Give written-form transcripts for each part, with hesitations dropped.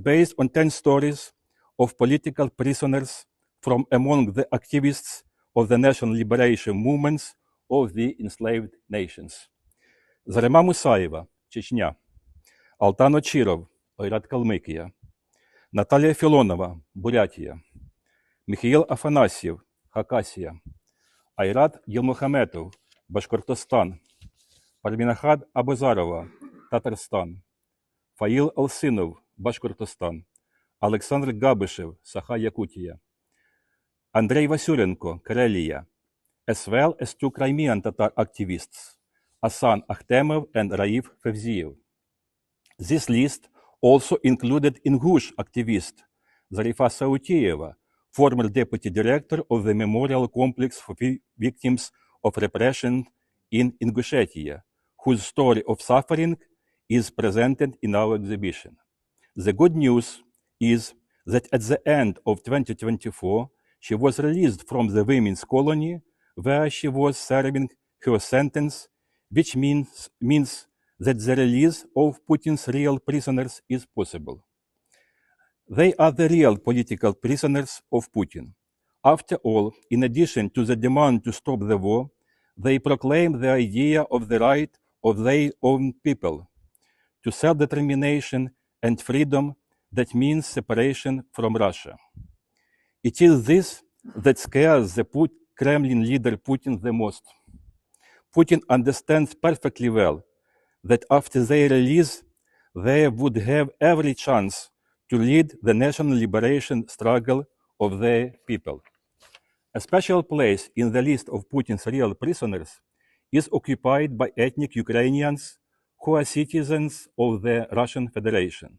based on 10 stories of political prisoners from among the activists of the national liberation movements of the enslaved nations. Зарема Мусаєва, Чечня, Алтано Чиров, Ойрат Калмикія, Наталія Філонова, Бурятія, Михаїл Афанасьєв, Хакасія, Айрат Єлмухаметов, Башкортостан, Пармінахад Абозарова, Татарстан, Фаїл Алсинов, Башкортостан, Олександр Габишев, Саха-Якутія, Андрей Васюренко, Карелія, as well as two Crimean Tatar activists, Hasan Akhtemov and Raif Fevziev. This list also included Ingush activist Zarifa Sautieva, former deputy director of the Memorial Complex for Victims of Repression in Ingushetia, whose story of suffering is presented in our exhibition. The good news is that at the end of 2024, she was released from the women's colony where she was serving her sentence, which means that the release of Putin's real prisoners is possible. They are the real political prisoners of Putin. After all, in addition to the demand to stop the war, they proclaim the idea of the right of their own people to self-determination and freedom that means separation from Russia. It is this that scares the Kremlin leader Putin the most. Putin understands perfectly well that after their release, they would have every chance to lead the national liberation struggle of their people. A special place in the list of Putin's real prisoners is occupied by ethnic Ukrainians who are citizens of the Russian Federation.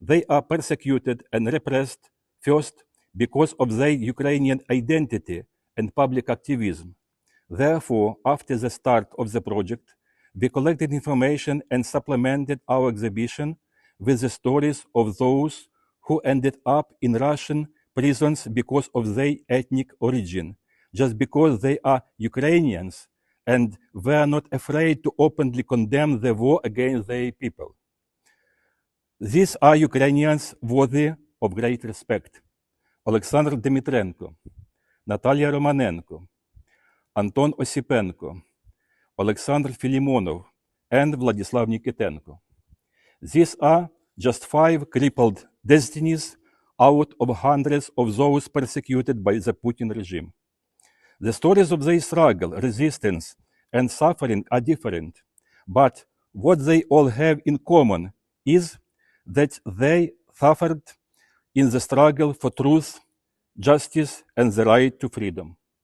They are persecuted and repressed first because of their Ukrainian identity and public activism. Therefore, after the start of the project, we collected information and supplemented our exhibition with the stories of those who ended up in Russian prisons because of their ethnic origin, just because they are Ukrainians and were not afraid to openly condemn the war against their people. These are Ukrainians worthy of great respect. Олександр Дмитренко, Наталія Романенко, Антон Осіпенко, Олександр Філімонов, and Владислав Нікітенко. These are just 5 crippled destinies out of hundreds of those persecuted by the Putin regime. The stories of their struggle, resistance, and suffering are different, but what they all have in common is that they suffered in the struggle for truth, justice, and the right to freedom.